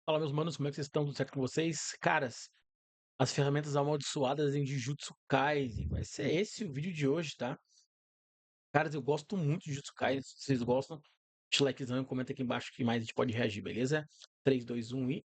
Fala, meus manos, como é que vocês estão? Tudo certo com vocês? Caras, as ferramentas amaldiçoadas em Jujutsu Kaisen. Vai ser esse o vídeo de hoje, tá? Caras, eu gosto muito de Jujutsu Kaisen. Se vocês gostam, deixa o likezão e comenta aqui embaixo que mais a gente pode reagir, beleza? 3, 2, 1 e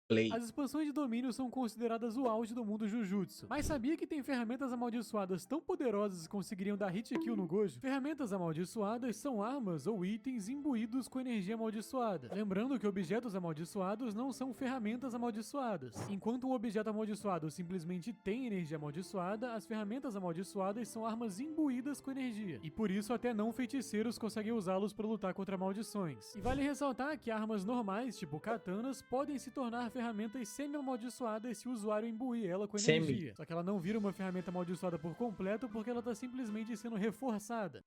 play. As expansões de domínio são consideradas o auge do mundo Jujutsu. Mas sabia que tem ferramentas amaldiçoadas tão poderosas que conseguiriam dar hit kill no Gojo? Ferramentas amaldiçoadas são armas ou itens imbuídos com energia amaldiçoada. Lembrando que objetos amaldiçoados não são ferramentas amaldiçoadas. Enquanto um objeto amaldiçoado simplesmente tem energia amaldiçoada, as ferramentas amaldiçoadas são armas imbuídas com energia. E por isso até não feiticeiros conseguem usá-los para lutar contra maldições. E vale ressaltar que armas normais, tipo katanas, podem se tornar ferramentas semi-amaldiçoadas se o usuário imbuir ela com energia. Só que ela não vira uma ferramenta amaldiçoada por completo porque ela está simplesmente sendo reforçada.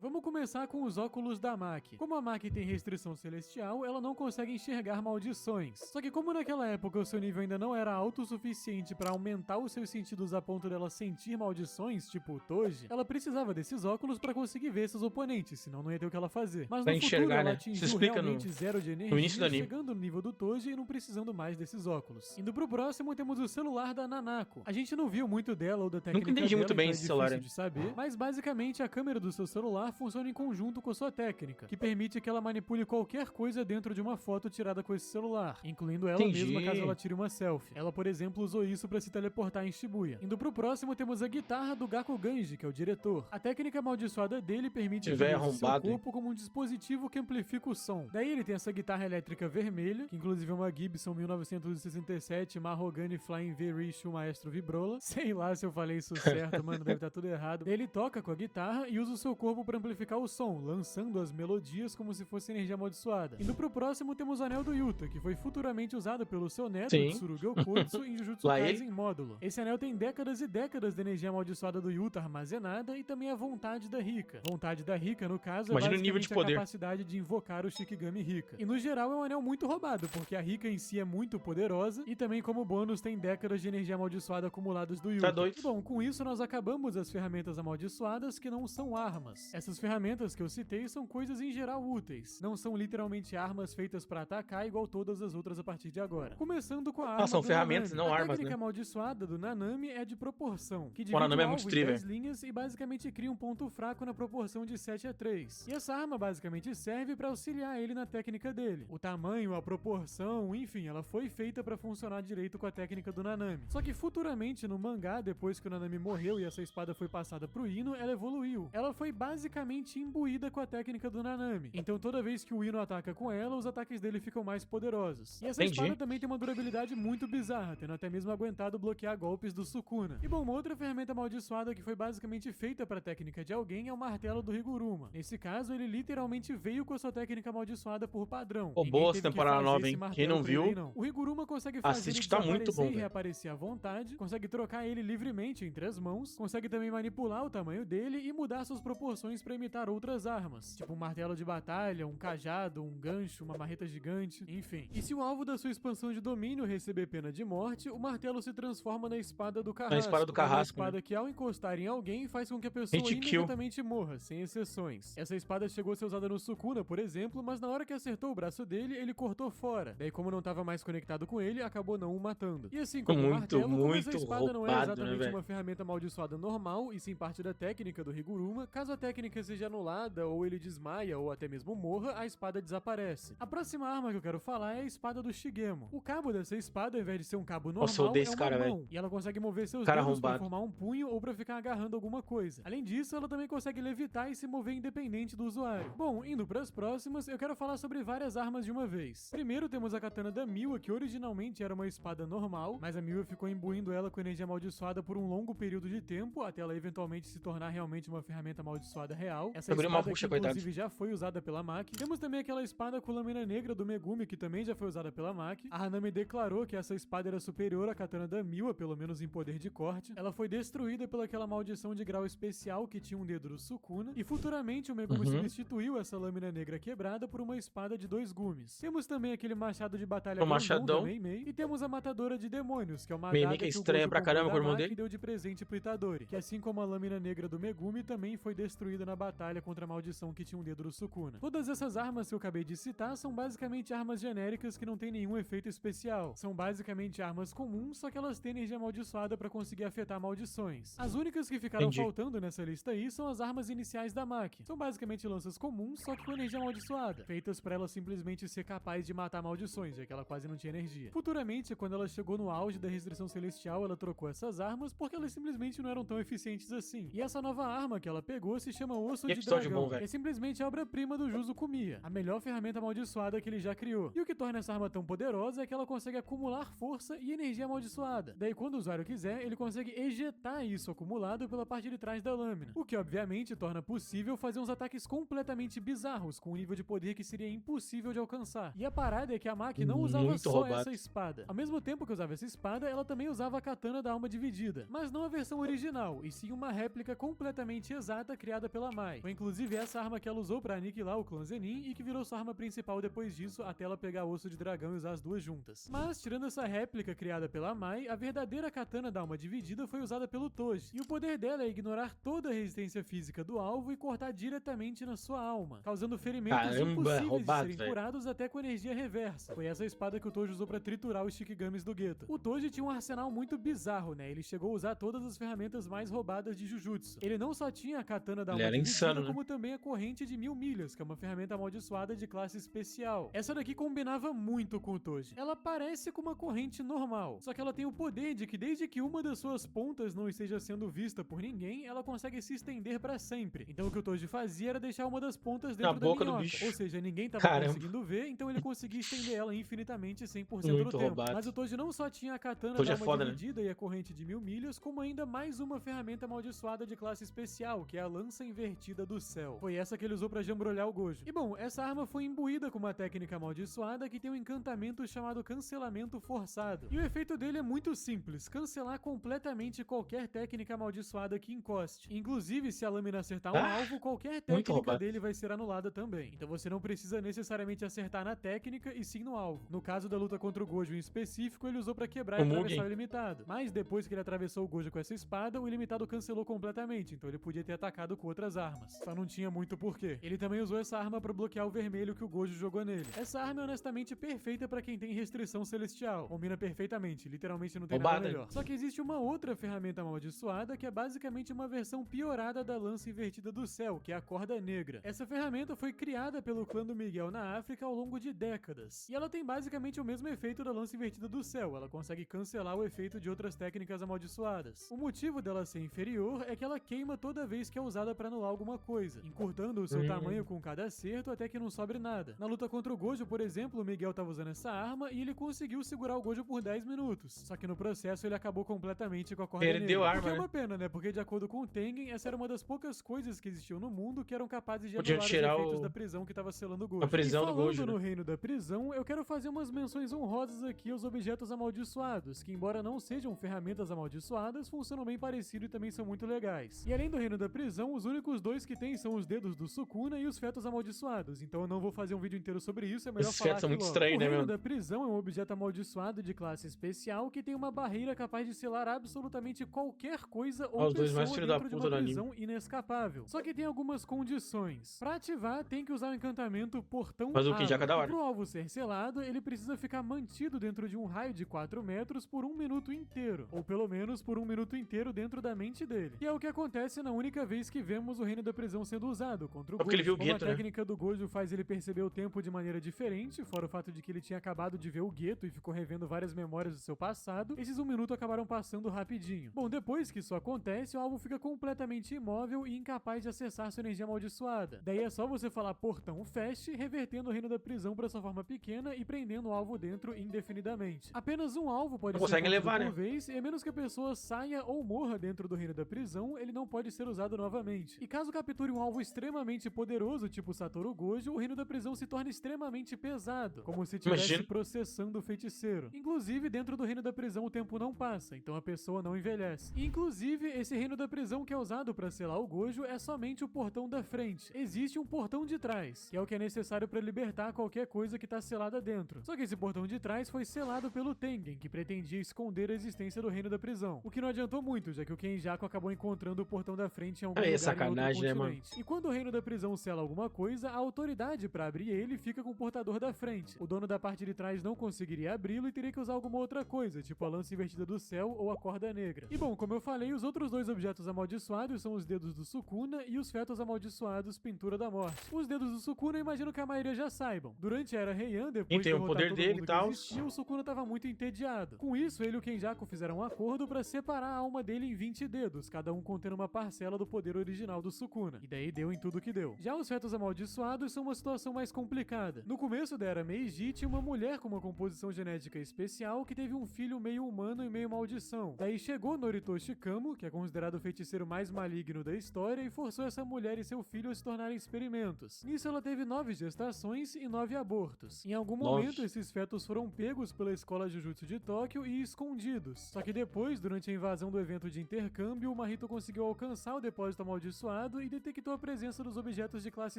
Vamos começar com os óculos da Maki. Como a Maki tem restrição celestial, ela não consegue enxergar maldições. Só que como naquela época o seu nível ainda não era alto o suficiente para aumentar os seus sentidos a ponto dela sentir maldições, tipo o Toji, ela precisava desses óculos para conseguir ver seus oponentes, senão não ia ter o que ela fazer. Mas Pra no futuro enxergar, ela né? Isso atingiu explica realmente zero de no início do energia, anime. chegando no nível do Toji e não precisando mais desses óculos. Indo pro próximo, temos o celular da Nanako. A gente não viu muito dela ou da técnica Nunca entendi dela, muito bem então esse é celular. difícil de saber, mas basicamente a câmera do seu celular funciona em conjunto com sua técnica, que permite que ela manipule qualquer coisa dentro de uma foto tirada com esse celular, incluindo ela mesma caso ela tire uma selfie. Ela, por exemplo, usou isso para se teleportar em Shibuya. Indo pro próximo, temos a guitarra do Gakuganji, que é o diretor. A técnica amaldiçoada dele permite que ele use seu corpo como um dispositivo que amplifica o som. Daí ele tem essa guitarra elétrica vermelha, que inclusive é uma Gibson 1967 Mahogany Flying V Reissue Maestro Vibrola. Sei lá se eu falei isso certo, mano, deve estar tudo errado. Daí ele toca com a guitarra e usa o seu corpo para amplificar o som, lançando as melodias como se fosse energia amaldiçoada. Indo pro próximo, temos o Anel do Yuta, que foi futuramente usado pelo seu neto, Tsurugi Okotsu, em Jujutsu Kaisen Módulo. Esse anel tem décadas e décadas de energia amaldiçoada do Yuta armazenada e também a vontade da Rika. Vontade da Rika, no caso, é Imagina o nível de basicamente poder. a capacidade de invocar o Shikigami Rika. E no geral é um anel muito roubado, porque a Rika em si é muito poderosa e também como bônus tem décadas de energia amaldiçoada acumuladas do Yuta. Tá doido. E bom, com isso nós acabamos as ferramentas amaldiçoadas que não são armas. Essas ferramentas que eu citei são coisas em geral úteis, não são literalmente armas feitas para atacar igual todas as outras a partir de agora. Começando com a arma são do ferramentas, Nanami. não A armas, técnica né? amaldiçoada do Nanami é de proporção, que O divide Nanami o é muito alvo em tri, 10 velho. linhas e basicamente cria um ponto fraco na proporção de 7:3. E essa arma basicamente serve para auxiliar ele na técnica dele. O tamanho, a proporção, enfim, ela foi feita para funcionar direito com a técnica do Nanami. Só que futuramente no mangá, depois que o Nanami morreu e essa espada foi passada pro Ino, ela evoluiu. Ela foi basicamente imbuída com a técnica do Nanami. Então toda vez que o Ino ataca com ela, os ataques dele ficam mais poderosos. E essa espada também tem uma durabilidade muito bizarra, tendo até mesmo aguentado bloquear golpes do Sukuna. E bom, uma outra ferramenta amaldiçoada que foi basicamente feita para a técnica de alguém é o martelo do Higuruma. Nesse caso, ele literalmente veio com a sua técnica amaldiçoada por padrão. Pô, boa essa temporada nova, hein? Quem não viu, o Higuruma consegue fazer assiste ele que tá muito desaparecer bom, e velho. reaparecer à vontade, consegue trocar ele livremente entre as mãos, consegue também manipular o tamanho dele e mudar suas proporções para imitar outras armas, tipo um martelo de batalha, um cajado, um gancho, uma marreta gigante, enfim. E se o alvo da sua expansão de domínio receber pena de morte, o martelo se transforma na espada do carrasco. Na espada do carrasco, Uma espada que ao encostar em alguém faz com que a pessoa Hit kill. imediatamente morra, sem exceções. Essa espada chegou a ser usada no Sukuna, por exemplo, mas na hora que acertou o braço dele, ele cortou fora. Daí como não estava mais conectado com ele, acabou não o matando. E assim como o martelo, como essa espada não é exatamente uma ferramenta amaldiçoada normal, e sim parte da técnica do Higuruma, caso a técnica seja anulada, ou ele desmaia, ou até mesmo morra, a espada desaparece. A próxima arma que eu quero falar é a espada do Shigemo. O cabo dessa espada, ao invés de ser um cabo normal, é uma mão, e ela consegue mover seus dedos para formar um punho ou para ficar agarrando alguma coisa. Além disso, ela também consegue levitar e se mover independente do usuário. Bom, indo para as próximas, eu quero falar sobre várias armas de uma vez. Primeiro temos a katana da Miwa, que originalmente era uma espada normal, mas a Miwa ficou imbuindo ela com energia amaldiçoada por um longo período de tempo, até ela eventualmente se tornar realmente uma ferramenta amaldiçoada real. Essa espada aqui, inclusive, já foi usada pela Maki. Temos também aquela espada com lâmina negra do Megumi, que também já foi usada pela Maki. A Hanami declarou que essa espada era superior à katana da Miwa, pelo menos em poder de corte. Ela foi destruída pelaquela maldição de grau especial que tinha um dedo do Sukuna, e futuramente o Megumi substituiu essa lâmina negra quebrada por uma espada de 2 gumes. Temos também aquele machado de batalha machadão da Mei-Mei, e temos a matadora de demônios, que é uma Mei-Mei adaga que é que o estranha Gojo pra caramba com o irmão Maki dele. deu de presente pro Itadori, que assim como a lâmina negra do Megumi também foi destruída na na batalha contra a maldição que tinha um dedo do Sukuna. Todas essas armas que eu acabei de citar são basicamente armas genéricas que não tem nenhum efeito especial. São basicamente armas comuns, só que elas têm energia amaldiçoada pra conseguir afetar maldições. As únicas que ficaram faltando nessa lista aí são as armas iniciais da Maki. São basicamente lanças comuns, só que com energia amaldiçoada, feitas pra ela simplesmente ser capaz de matar maldições, já que ela quase não tinha energia. Futuramente, quando ela chegou no auge da restrição celestial, ela trocou essas armas porque elas simplesmente não eram tão eficientes assim. E essa nova arma que ela pegou se chama Osso de Dragão, que é simplesmente a obra-prima do Juzo Kumiya, a melhor ferramenta amaldiçoada que ele já criou. E o que torna essa arma tão poderosa é que ela consegue acumular força e energia amaldiçoada. Daí, quando o usuário quiser, ele consegue ejetar isso acumulado pela parte de trás da lâmina, o que obviamente torna possível fazer uns ataques completamente bizarros, com um nível de poder que seria impossível de alcançar. E a parada é que a Maki não usava só essa espada. Ao mesmo tempo que usava essa espada, ela também usava a katana da alma dividida, mas não a versão original, e sim uma réplica completamente exata criada pela Mai. Foi inclusive essa arma que ela usou pra aniquilar o clã Zenin e que virou sua arma principal depois disso, até ela pegar Osso de Dragão e usar as duas juntas. Mas, tirando essa réplica criada pela Mai, a verdadeira katana da alma dividida foi usada pelo Toji, e o poder dela é ignorar toda a resistência física do alvo e cortar diretamente na sua alma, causando ferimentos impossíveis de serem curados até com energia reversa. Foi essa espada que o Toji usou pra triturar os Shikigamis do gueto. O Toji tinha um arsenal muito bizarro, né? Ele chegou a usar todas as ferramentas mais roubadas de Jujutsu. Ele não só tinha a katana da alma dividida, como também a corrente de 1000 milhas, que é uma ferramenta amaldiçoada de classe especial. Essa daqui combinava muito com o Toji. Ela parece com uma corrente normal, só que ela tem o poder de que desde que uma das suas pontas não esteja sendo vista por ninguém, ela consegue se estender pra sempre. Então o que o Toji fazia era deixar uma das pontas dentro da minhoca, ou seja, ninguém tava conseguindo ver, então ele conseguia estender ela infinitamente 100% do tempo. Mas o Toji não só tinha a katana da alma dividida e a corrente de 1000 milhas, como ainda mais uma ferramenta amaldiçoada de classe especial, que é a lança invertida do céu. Foi essa que ele usou pra jambrolhar o Gojo. E bom, essa arma foi imbuída com uma técnica amaldiçoada que tem um encantamento chamado cancelamento forçado. E o efeito dele é muito simples, cancelar completamente qualquer técnica amaldiçoada que encoste. Inclusive, se a lâmina acertar um alvo, qualquer técnica dele vai ser anulada também. Então você não precisa necessariamente acertar na técnica e sim no alvo. No caso da luta contra o Gojo em específico, ele usou pra quebrar e atravessar o ilimitado. Mas depois que ele atravessou o Gojo com essa espada, o ilimitado cancelou completamente, então ele podia ter atacado com outras armas. Só não tinha muito porquê. Ele também usou essa arma pra bloquear o vermelho que o Gojo jogou nele. Essa arma é honestamente perfeita pra quem tem restrição celestial. Combina perfeitamente, literalmente não tem nada melhor. Só que existe uma outra ferramenta amaldiçoada que é basicamente uma versão piorada da lança invertida do céu, que é a corda negra. Essa ferramenta foi criada pelo clã do Miguel na África ao longo de décadas. E ela tem basicamente o mesmo efeito da lança invertida do céu, ela consegue cancelar o efeito de outras técnicas amaldiçoadas. O motivo dela ser inferior é que ela queima toda vez que é usada pra anular alguma coisa, encurtando o seu tamanho com cada acerto até que não sobre nada. Na luta contra o Gojo, por exemplo, o Miguel tava usando essa arma e ele conseguiu segurar o Gojo por 10 minutos. Só que no processo ele acabou completamente com a corda negra. Arma, o que é uma pena, né? Porque de acordo com o Tengen, essa era uma das poucas coisas que existiam no mundo que eram capazes de anular os efeitos da prisão que tava selando o Gojo. E falando no reino da prisão, eu quero fazer umas menções honrosas aqui aos objetos amaldiçoados, que embora não sejam ferramentas amaldiçoadas, funcionam bem parecido e também são muito legais. E além do reino da prisão, os únicos dois que tem são os dedos do Sukuna e os fetos amaldiçoados, então eu não vou fazer um vídeo inteiro sobre isso, é melhor falar aqui logo. O reino da prisão é um objeto amaldiçoado de classe especial que tem uma barreira capaz de selar absolutamente qualquer coisa ou pessoa dentro de uma prisão inescapável. Só que tem algumas condições. Pra ativar, tem que usar o encantamento Portão Água. Pro alvo ser selado, ele precisa ficar mantido dentro de um raio de 4 metros por 1 minuto inteiro, ou pelo menos por 1 minuto inteiro dentro da mente dele. E é o que acontece na única vez que vemos o reino da prisão sendo usado contra o Gojo. Como a técnica do Gojo faz ele perceber o tempo de maneira diferente, fora o fato de que ele tinha acabado de ver o gueto e ficou revendo várias memórias do seu passado, esses 1 minuto acabaram passando rapidinho. Bom, depois que isso acontece, o alvo fica completamente imóvel e incapaz de acessar sua energia amaldiçoada. Daí é só você falar portão feche, revertendo o reino da prisão para sua forma pequena e prendendo o alvo dentro indefinidamente. Apenas um alvo pode ser por vez, e a menos que a pessoa saia ou morra dentro do reino da prisão, ele não pode ser usado novamente. E caso capture um alvo extremamente poderoso, tipo Satoru Gojo, o reino da prisão se torna extremamente pesado, como se estivesse processando o feiticeiro. Inclusive, dentro do reino da prisão o tempo não passa, então a pessoa não envelhece. E, inclusive, esse reino da prisão que é usado para selar o Gojo é somente o portão da frente. Existe um portão de trás, que é o que é necessário para libertar qualquer coisa que tá selada dentro. Só que esse portão de trás foi selado pelo Tengen, que pretendia esconder a existência do reino da prisão. O que não adiantou muito, já que o Kenjaku acabou encontrando o portão da frente em algum lugar em Sacanagem, né, mano? continente. E quando o reino da prisão sela alguma coisa, a autoridade pra abrir ele fica com o portador da frente. O dono da parte de trás não conseguiria abri-lo e teria que usar alguma outra coisa, tipo a lança invertida do céu ou a corda negra. E bom, como eu falei, os outros dois objetos amaldiçoados são os dedos do Sukuna e os fetos amaldiçoados Pintura da Morte. Os dedos do Sukuna eu imagino que a maioria já saibam. Durante a Era Heian, depois de tem o derrotar poder todo dele mundo e que tal. existia, o Sukuna estava muito entediado. Com isso, ele e o Kenjaku fizeram um acordo para separar a alma dele em 20 dedos, cada um contendo uma parcela do poder original do Sukuna. E daí deu em tudo que deu. Já os fetos amaldiçoados são uma situação mais complicada. No começo da Era Meiji, tinha uma mulher com uma composição genética especial que teve um filho meio humano e meio maldição. Daí chegou Noritoshi Kamo, que é considerado o feiticeiro mais maligno da história, e forçou essa mulher e seu filho a se tornarem experimentos. Nisso ela teve 9 gestações e 9 abortos. Em algum momento, esses fetos foram pegos pela escola Jujutsu de Tóquio e escondidos. Só que depois, durante a invasão do evento de intercâmbio, o Mahito conseguiu alcançar o depósito amaldiçoado e detectou a presença dos objetos de classe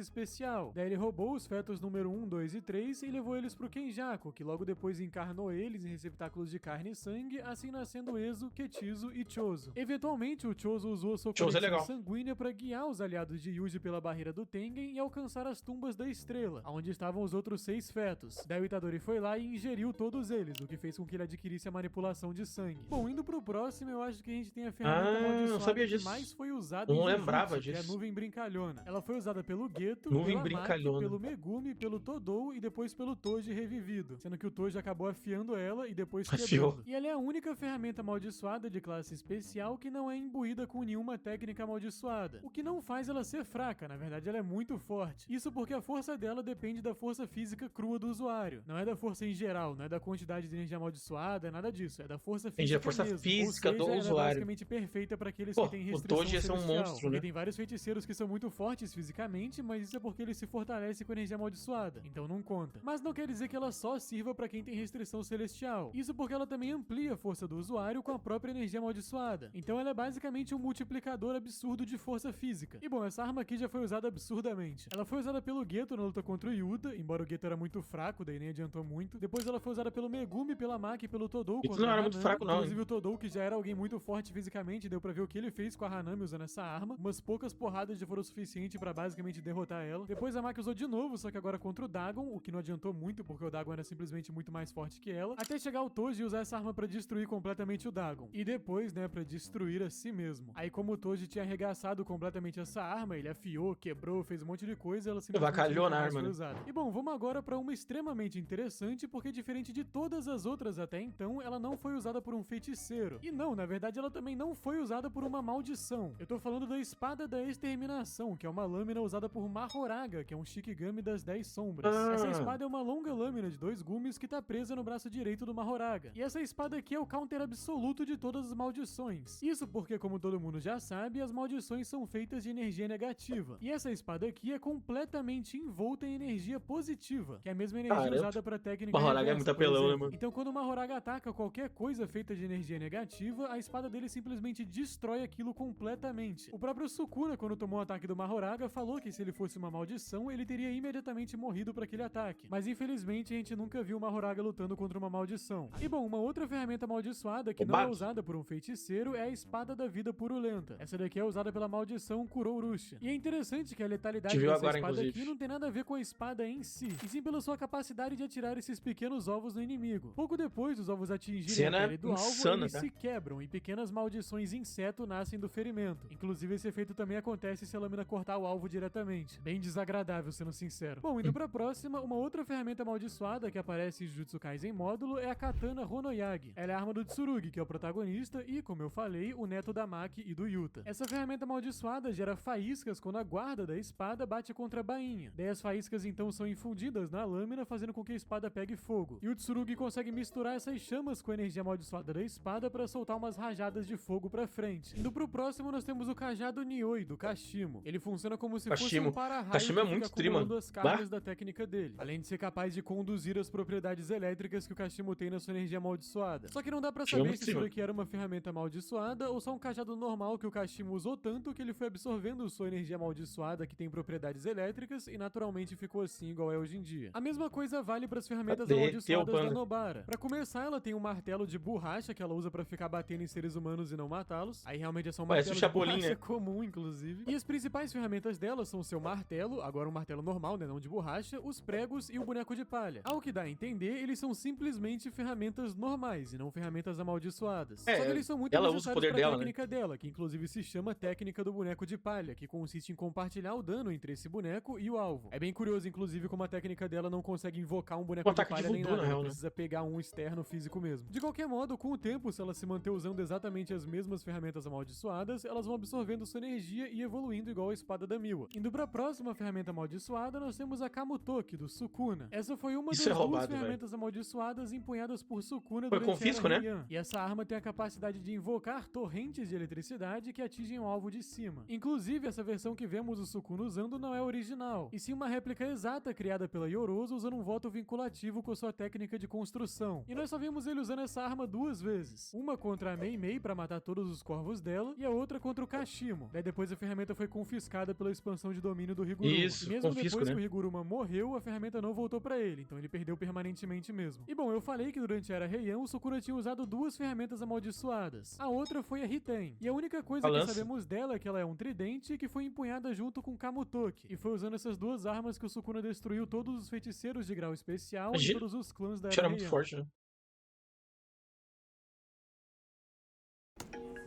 especial. Daí ele roubou os fetos número 1, 2 e 3 e levou eles pro Kenjaku, que logo depois encarnou eles em receptáculos de carne e sangue, assim nascendo Ezo, Ketizo e Chozo. Eventualmente, o Chozo usou a sua conexão sanguínea para guiar os aliados de Yuji pela barreira do Tengen e alcançar as tumbas da estrela, onde estavam os outros 6 fetos. Daí o Itadori foi lá e ingeriu todos eles, o que fez com que ele adquirisse a manipulação de sangue. Bom, indo pro próximo, eu acho que a gente tem a ferramenta amaldiçoada que mais foi usada em Jujutsu, que é a Nuvem Brincalhona. Ela foi usada pelo Geto, pela Maki, pelo Megumi, pelo Todou e depois pelo Toji revivido, sendo que o Toji acabou afiando ela e depois quebrando. E ela é a única ferramenta amaldiçoada de classe especial que não é imbuída com nenhuma técnica amaldiçoada, o que não faz ela ser fraca, na verdade ela é muito forte. Isso porque a força dela depende da força física crua do usuário, não é da força em geral, não é da quantidade de energia amaldiçoada, é nada disso, é da força física física mesmo. Do ela usuário. É basicamente perfeita para aqueles que têm restrição o Toji celestial. É um monstro, né? Tem vários feiticeiros que são muito fortes fisicamente, mas isso é porque ele se fortalece com energia amaldiçoada, então não conta. Mas não quer dizer que ela só sirva para quem tem restrição celestial. Isso porque ela também amplia a força do usuário com a própria energia amaldiçoada. Então ela é basicamente um multiplicador absurdo de força física. E bom, essa arma aqui já foi usada absurdamente. Ela foi usada pelo Geto na luta contra o Yuta, embora o Geto era muito fraco, daí nem adiantou muito. Depois ela foi usada pelo Megumi, pela Maki e pelo Todou contra não a era Hanami. muito fraco, não. Inclusive o Todou, que já era alguém muito forte fisicamente, deu pra ver o que ele fez com a Hanami usando essa arma. Umas poucas porradas já foram o suficiente pra basicamente derrotar ela. Depois a Maki usou de novo, só que agora contra o Dagon, o que não adiantou muito, porque o Dagon era simplesmente muito mais forte que ela. Até chegar o Toji e usar essa arma pra destruir completamente o Dagon. E depois, né, pra destruir a si mesmo. Aí como o Toji tinha arregaçado completamente essa arma, ele afiou, quebrou, fez um monte de coisa, ela simplesmente vacalhou na arma, né? usada. E bom, vamos agora pra uma extremamente interessante, porque diferente de todas as outras até então, ela não foi usada por um feiticeiro. E não, na verdade ela também não foi usada por uma maldição. Eu tô falando da Espada da Exterminação, que é uma lâmina usada por Mahoraga, que é um Shikigami das 10 sombras. Essa espada é uma longa lâmina de 2 gumes que tá presa no braço direito do Mahoraga. E essa espada aqui é o counter absoluto de todas as maldições. Isso porque, como todo mundo já sabe, as maldições são feitas de energia negativa. E essa espada aqui é completamente envolta em energia positiva, que é a mesma energia usada pra técnica Mahoraga é muito apelão, né, mano? Então quando o Mahoraga ataca qualquer coisa feita de energia negativa, a espada dele simplesmente destrói aquilo completamente. O próprio Sukuna, quando tomou o ataque do Mahoraga, falou que se ele fosse uma maldição, ele teria imediatamente morrido para aquele ataque. Mas infelizmente a gente nunca viu o Mahoraga lutando contra uma maldição. E bom, uma outra ferramenta amaldiçoada que não é usada por um feiticeiro é a Espada da Vida Purulenta. Essa daqui é usada pela maldição Kurourushi. E é interessante que a letalidade dessa espada aqui não tem nada a ver com a espada em si, e sim pela sua capacidade de atirar esses pequenos ovos no inimigo. Pouco depois dos ovos atingirem a pele do alvo, eles se quebram e pequenas maldições inseto nascem do ferimento. Inclusive esse efeito também acontece se a lâmina cortar o alvo diretamente. Bem desagradável, sendo sincero. Bom, indo pra próxima, uma outra ferramenta amaldiçoada que aparece em Jujutsu Kaisen módulo é a Katana Honoyagi. Ela é a arma do Tsurugi, que é o protagonista e, como eu falei, o neto da Maki e do Yuta. Essa ferramenta amaldiçoada gera faíscas quando a guarda da espada bate contra a bainha. Daí as faíscas então são infundidas na lâmina, fazendo com que a espada pegue fogo. E o Tsurugi consegue misturar essas chamas com a energia amaldiçoada da espada para soltar umas rajadas de fogo pra frente. Indo pro próximo, nós temos o Cajado Nioi, do Kashimo. Ele funciona como se fosse um para-raio que fica acumulando as cargas da técnica dele, além de ser capaz de conduzir as propriedades elétricas que o Kashimo tem na sua energia amaldiçoada. Só que não dá pra saber se isso daqui era uma ferramenta amaldiçoada ou só um cajado normal que o Kashimo usou tanto que ele foi absorvendo sua energia amaldiçoada que tem propriedades elétricas e naturalmente ficou assim igual é hoje em dia. A mesma coisa vale para as ferramentas amaldiçoadas da Nobara. Pra começar, ela tem um martelo de borracha que ela usa pra ficar batendo em seres humanos e não matá-los. Aí realmente é só um martelo de borracha comum, inclusive. inclusive. E as principais ferramentas dela são o seu martelo, agora um martelo normal, né, não de borracha, os pregos e o boneco de palha. Ao que dá a entender, eles são simplesmente ferramentas normais e não ferramentas amaldiçoadas. Só que eles são muito ela usa o necessários poder pra dela, técnica dela, que inclusive se chama técnica do boneco de palha, que consiste em compartilhar o dano entre esse boneco e o alvo. É bem curioso, inclusive, como a técnica dela não consegue invocar um boneco de palha nem nada, ela precisa pegar um externo físico mesmo. De qualquer modo, com o tempo, se ela se manter usando exatamente as mesmas ferramentas amaldiçoadas, elas vão absorvendo sua energia e evoluindo igual a espada da Miwa. Indo pra próxima ferramenta amaldiçoada, nós temos a Kamutoki, do Sukuna. Essa foi uma das duas ferramentas amaldiçoadas empunhadas por Sukuna durante a Era Heian. E essa arma tem a capacidade de invocar torrentes de eletricidade que atingem o alvo de cima. Inclusive, essa versão que vemos o Sukuna usando não é original, e sim uma réplica exata criada pela Yorozu usando um voto vinculativo com sua técnica de construção. E nós só vimos ele usando essa arma duas vezes. Uma contra a Mei Mei pra matar todos os corvos dela, e a outra contra o Kashimo. Daí depois a ferramenta foi confiscada pela expansão de domínio do Higuruma. Isso, e mesmo depois que o Higuruma morreu, a ferramenta não voltou pra ele, então ele perdeu permanentemente mesmo. E bom, eu falei que durante a Era Heian, o Sukuna tinha usado duas ferramentas amaldiçoadas. A outra foi a Hiten. E a única coisa que sabemos dela é que ela é um tridente que foi empunhada junto com Kamutoki. E foi usando essas duas armas que o Sukuna destruiu todos os feiticeiros de grau especial e todos os clãs da Era Heian. Muito forte, né?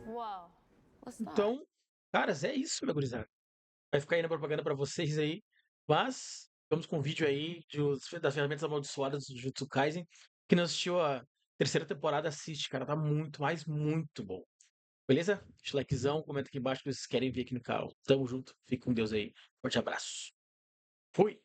Uau. Então, caras, é isso, meu gurizada. Vai ficar aí na propaganda pra vocês aí. Mas, vamos com um vídeo aí das ferramentas amaldiçoadas do Jujutsu Kaisen. Quem não assistiu a terceira temporada, assiste, cara. Tá muito, mas muito bom. Beleza? Deixa o likezão, comenta aqui embaixo se vocês querem ver aqui no canal. Tamo junto. Fique com Deus aí. Forte abraço. Fui!